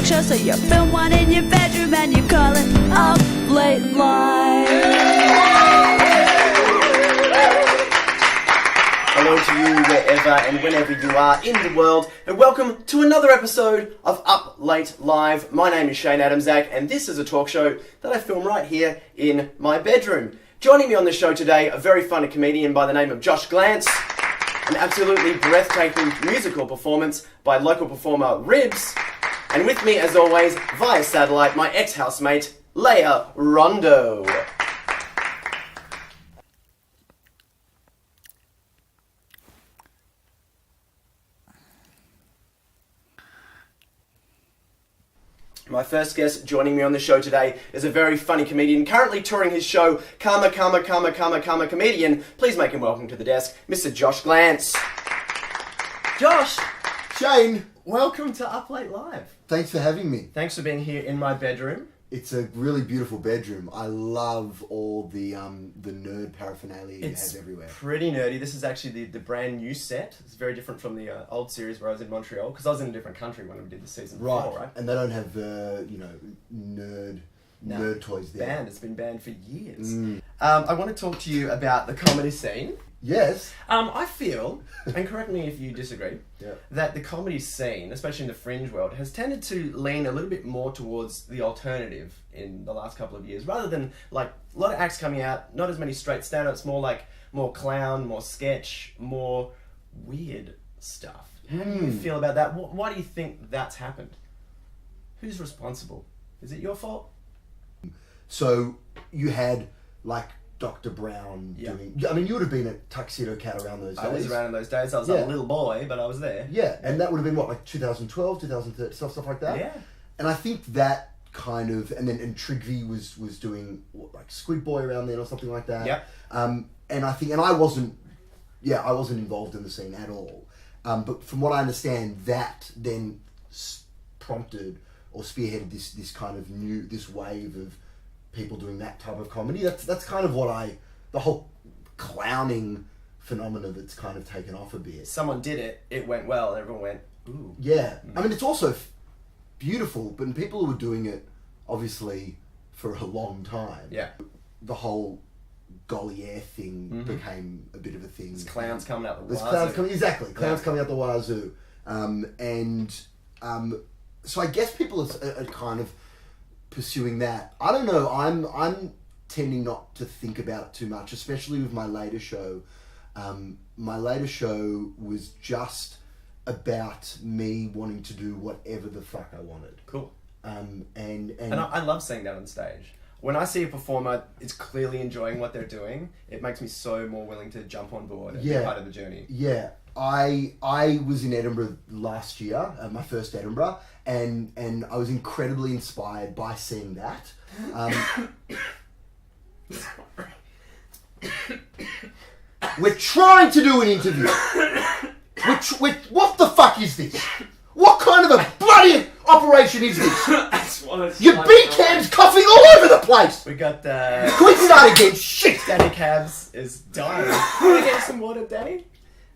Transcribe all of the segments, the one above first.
show, so you film one in your bedroom and you call it Up Late Live. Hello to you wherever and whenever you are in the world, and welcome to another episode of Up Late Live. My name is Adamczak, and this is a talk show that I film right here in my bedroom. Joining me on the show today, a very funny comedian by the name of Josh Glanc, an absolutely breathtaking musical performance by local performer Ribs, and with me, as always, via satellite, my ex-housemate, Lea Rondot. My first guest joining me on the show today is a very funny comedian, currently touring his show, Karma Comedian. Please make him welcome to the desk, Mr. Josh Glanc. Josh! Shane! Welcome to Up Late Live. Thanks for having me. Thanks for being here in my bedroom. It's a really beautiful bedroom. I love all the nerd paraphernalia you have everywhere. It's pretty nerdy. This is actually the brand new set. It's very different from the old series where I was in Montreal, because I was in a different country when we did the season before, right? And they don't have nerd toys there. Banned. It's been banned for years. I want to talk to you about the comedy scene. Yes. I feel, and correct me if you disagree, Yeah. that the comedy scene, especially in the fringe world, has tended to lean a little bit more towards the alternative in the last couple of years, rather than like a lot of acts coming out, not as many straight stand-ups, more clown, more sketch, more weird stuff. How do you feel about that? Why do you think that's happened? Who's responsible? Is it your fault? So you had like Dr. Brown doing... I mean, you would have been a Tuxedo Cat around those days. I was around in those days. I was a little boy, but I was there. Yeah, and that would have been what, like 2012, 2013, stuff like that? Yeah. And I think that kind of... And then Trigby was doing like Squid Boy around then or something like that. Yep. And I think... And I wasn't involved in the scene at all. But from what I understand, that then prompted or spearheaded this kind of this wave of people doing that type of comedy. That's kind of what the whole clowning phenomena that's kind of taken off a bit. Someone did it, it went well, and everyone went, ooh. Yeah. I mean, it's also beautiful, but people who were doing it, obviously, for a long time. Yeah. The whole Goliath thing became a bit of a thing. There's clowns coming out the wazoo. Clowns coming out the wazoo. So I guess people are kind of pursuing that. I don't know. I'm tending not to think about it too much, especially with my later show. My later show was just about me wanting to do whatever the fuck I wanted. Cool. And I love seeing that on stage. When I see a performer is clearly enjoying what they're doing, it makes me so more willing to jump on board and be part of the journey. Yeah. I was in Edinburgh last year, my first Edinburgh, and I was incredibly inspired by seeing that. We're trying to do an interview. What the fuck is this? What kind of a bloody operation is this? Your B-cam's coughing all over the place. We got Can we start again? Shit. Danny Cabs is dying. Can we get some water, Danny?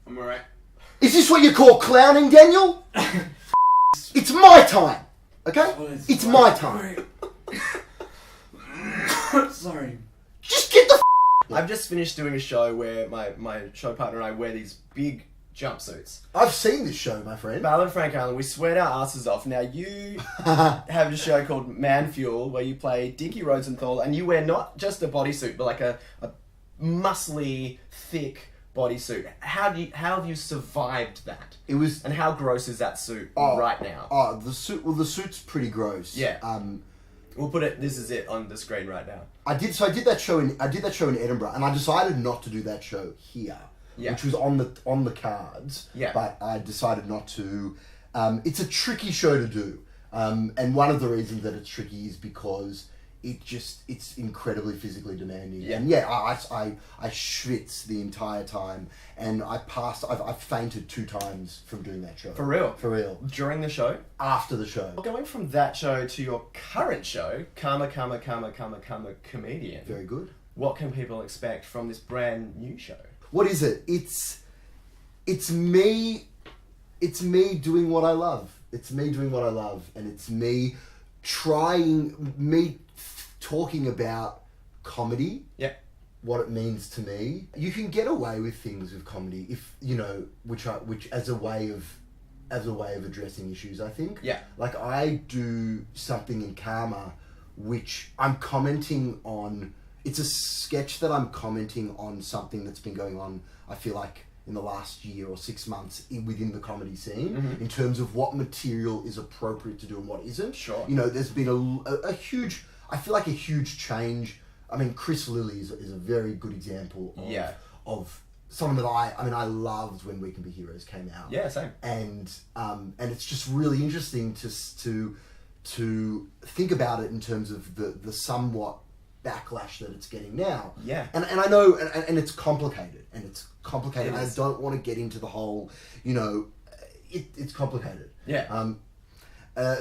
I'm alright. Is this what you call clowning, Daniel? It's my time, okay? It's my time. Sorry. Just get the I've just finished doing a show where my show partner and I wear these big jumpsuits. I've seen this show, my friend. Ballard and Frank Allen, we sweat our asses off. Now you have a show called Man Fuel where you play Dickie Rosenthal, and you wear not just a bodysuit but like a muscly, thick bodysuit. How have you survived that? It was... And how gross is that suit right now? The suit's pretty gross. Yeah. We'll put it. This is it on the screen right now. I did that show in Edinburgh, and I decided not to do that show here, which was on the cards. Yeah. But I decided not to. It's a tricky show to do, and one of the reasons that it's tricky is because it's incredibly physically demanding. Yeah. And I schwitz the entire time, and I've fainted 2 times from doing that show. For real? For real. During the show? After the show. Going from that show to your current show, Karma Comedian. Very good. What can people expect from this brand new show? What is it? It's me doing what I love. It's me doing what I love, and it's me talking about comedy. Yeah. What it means to me. You can get away with things with comedy if which as a way of addressing issues. I think. Yeah. Like I do something in Karma, which I'm commenting on. It's a sketch that I'm commenting on something that's been going on. I feel like in the last year or 6 months within the comedy scene, in terms of what material is appropriate to do and what isn't. Sure. There's been a huge. I feel like a huge change. I mean, Chris Lilly is a very good example of someone that I loved when We Can Be Heroes came out. Yeah, same. And it's just really interesting to think about it in terms of the somewhat backlash that it's getting now. Yeah. And I know, and it's complicated. I don't want to get into the whole, it's complicated. Yeah.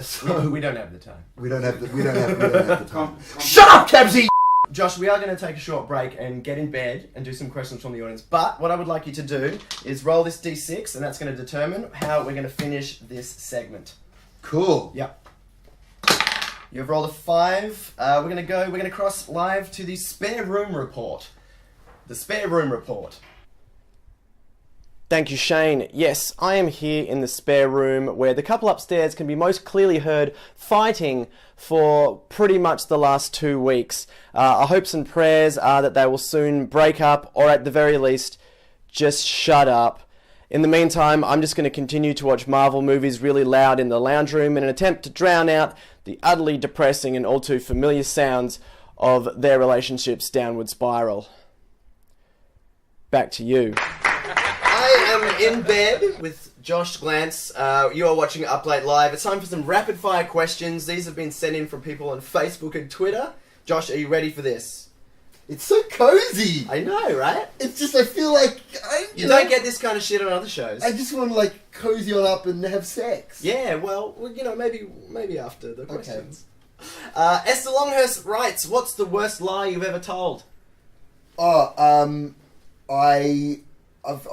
So we don't have the time. We don't have the time. Shut up, Cabsy! Josh, we are going to take a short break and get in bed and do some questions from the audience. But what I would like you to do is roll this D6, and that's going to determine how we're going to finish this segment. Cool. Yep. You've rolled a 5. We're going to cross live to the spare room report. The spare room report. Thank you, Shane. Yes, I am here in the spare room where the couple upstairs can be most clearly heard fighting for pretty much the last 2 weeks. Our hopes and prayers are that they will soon break up, or at the very least, just shut up. In the meantime, I'm just going to continue to watch Marvel movies really loud in the lounge room in an attempt to drown out the utterly depressing and all too familiar sounds of their relationship's downward spiral. Back to you. I am in bed with Josh Glanc. You are watching Up Late Live. It's time for some rapid fire questions. These have been sent in from people on Facebook and Twitter. Josh, are you ready for this? It's so cozy. I know, right? It's just, I feel like... You don't get this kind of shit on other shows. I just want to, cozy on up and have sex. Yeah, well, maybe after the questions. Okay. Esther Longhurst writes, what's the worst lie you've ever told? I've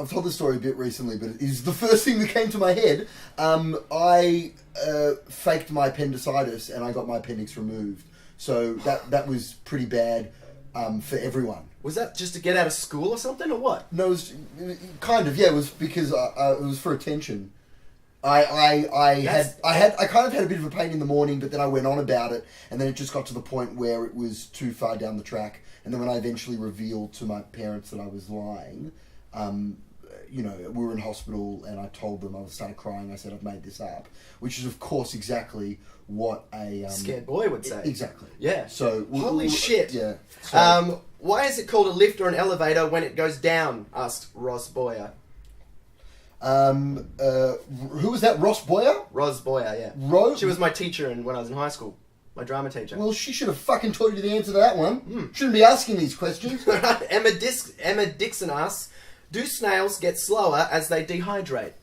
told this story a bit recently, but it is the first thing that came to my head. I faked my appendicitis and I got my appendix removed. So that was pretty bad for everyone. Was that just to get out of school or something, or what? No, it was kind of, yeah. It was because it was for attention. I kind of had a bit of a pain in the morning, but then I went on about it, and then it just got to the point where it was too far down the track. And then when I eventually revealed to my parents that I was lying, we were in hospital, and I told them, I started crying. I said, I've made this up, which is of course exactly what a scared boy would say. Exactly. Yeah. So holy shit. Yeah. So, why is it called a lift or an elevator when it goes down? Asked Ross Boyer. Who was that? Ross Boyer? Ros Boyer, yeah. She was my teacher when I was in high school. My drama teacher. Well, she should have fucking told you the answer to that one. Shouldn't be asking these questions. Emma Dixon asks, do snails get slower as they dehydrate?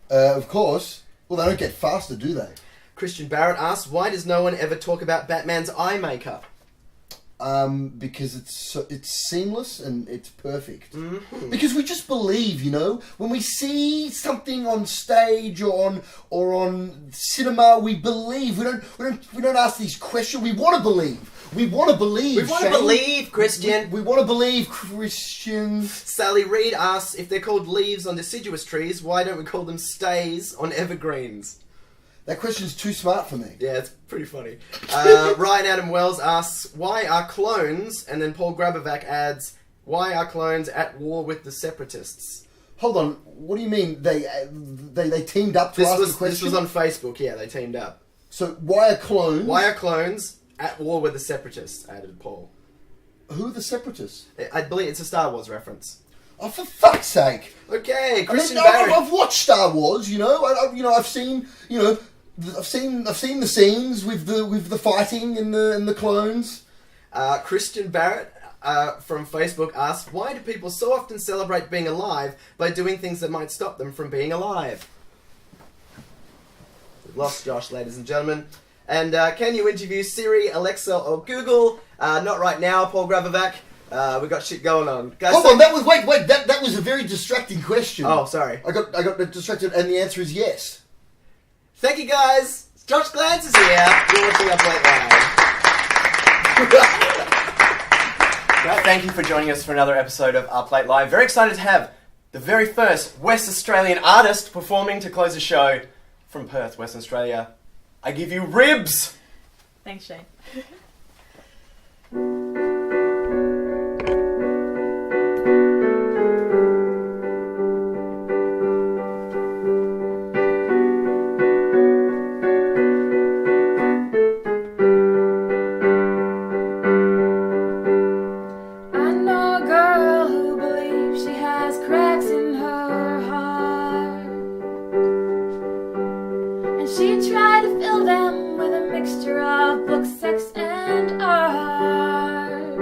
Of course. Well, they don't get faster, do they? Christian Barrett asks, why does no one ever talk about Batman's eye makeup? Because it's seamless and it's perfect. Mm-hmm. Because we just believe, when we see something on stage or on cinema, we believe. We don't ask these questions. We want to believe. We want to believe. We want to believe, Christian. We want to believe, Christian. Sally Reed asks, if they're called leaves on deciduous trees, why don't we call them stays on evergreens? That question's too smart for me. Yeah, it's pretty funny. Ryan Adam Wells asks, why are clones, and then Paul Grabovac adds, why are clones at war with the separatists? Hold on, what do you mean they teamed up to ask the question? This was on Facebook, yeah, they teamed up. So, why are clones... Why are clones at war with the separatists, added Paul. Who are the separatists? I believe it's a Star Wars reference. Oh, for fuck's sake! Okay, Christian Barrett. I've watched Star Wars, I've seen, I've seen the scenes with the fighting and the clones. Christian Barrett from Facebook asks, why do people so often celebrate being alive by doing things that might stop them from being alive? We've lost Josh, ladies and gentlemen. And can you interview Siri, Alexa, or Google? Not right now, Paul Grabovac. We got shit going on. Guys, hold on, that was a very distracting question. Oh, sorry. I got distracted, and the answer is yes. Thank you guys. Josh Glanc is here. You're watching Up Late Live. Thank you for joining us for another episode of Up Late Live. Very excited to have the very first West Australian artist performing to close the show from Perth, Western Australia. I give you ribs. Thanks, Shane. She tried to fill them with a mixture of books, sex, and art.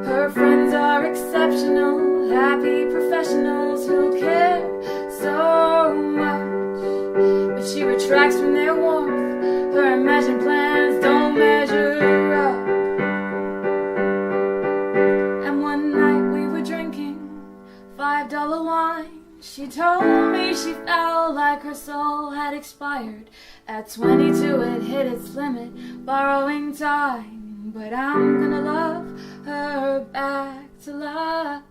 Her friends are exceptional, happy professionals who care so much. But she retracts from their warmth, her imagined plans don't measure up. And one night we were drinking $5 wine. She told me she felt like her soul had expired. At 22 it hit its limit, borrowing time. But I'm gonna love her back to life.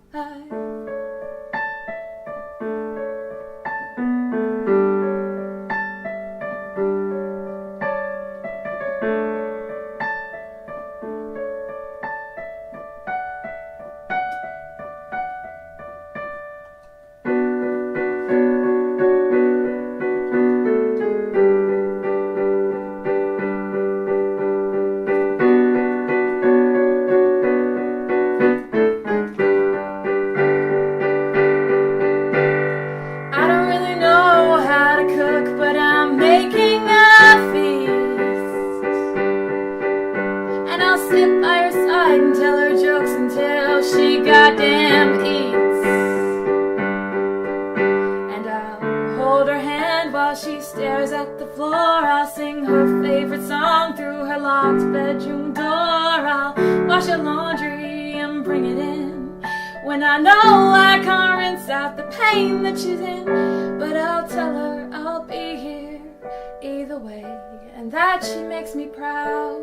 Sit by her side and tell her jokes until she goddamn eats. And I'll hold her hand while she stares at the floor. I'll sing her favorite song through her locked bedroom door. I'll wash her laundry and bring it in when I know I can't rinse out the pain that she's in. But I'll tell her I'll be here either way, and that she makes me proud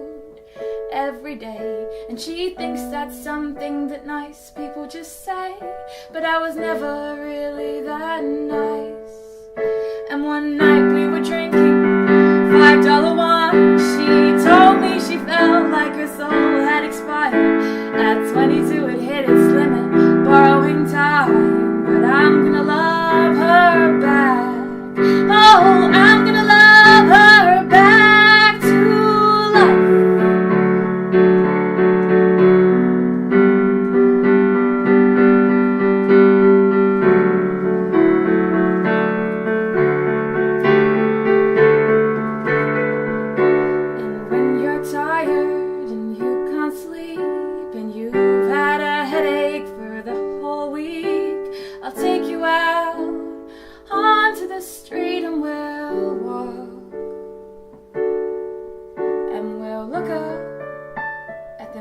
every day. And she thinks that's something that nice people just say, but I was never really that nice. And one night we were drinking $5 wine. She told me she felt like her soul had expired. At 22 it hit its limit, borrowing time. But I'm gonna love her back. Oh, I'm gonna love her back to life.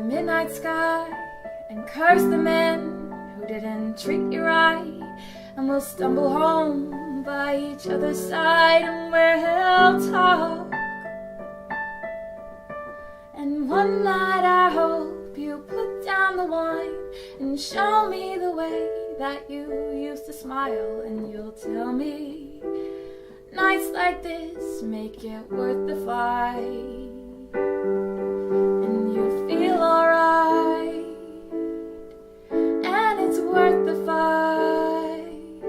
Midnight sky and curse the men who didn't treat you right, and we'll stumble home by each other's side, and where he'll talk. And one night I hope you put down the wine and show me the way that you used to smile, and you'll tell me nights like this make it worth the fight. Feel alright, and it's worth the fight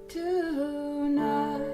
tonight.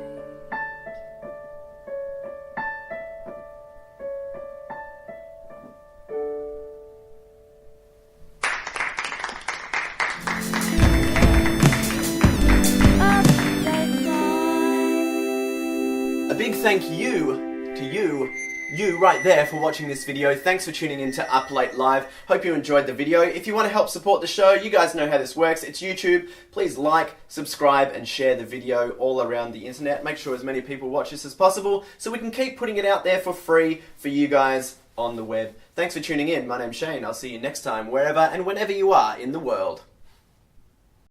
A big thank you to you right there for watching this video. Thanks for tuning in to Up Late Live. Hope you enjoyed the video. If you want to help support the show, you guys know how this works. It's YouTube. Please like, subscribe, and share the video all around the internet. Make sure as many people watch this as possible so we can keep putting it out there for free for you guys on the web. Thanks for tuning in. My name's Shane. I'll see you next time, wherever and whenever you are in the world.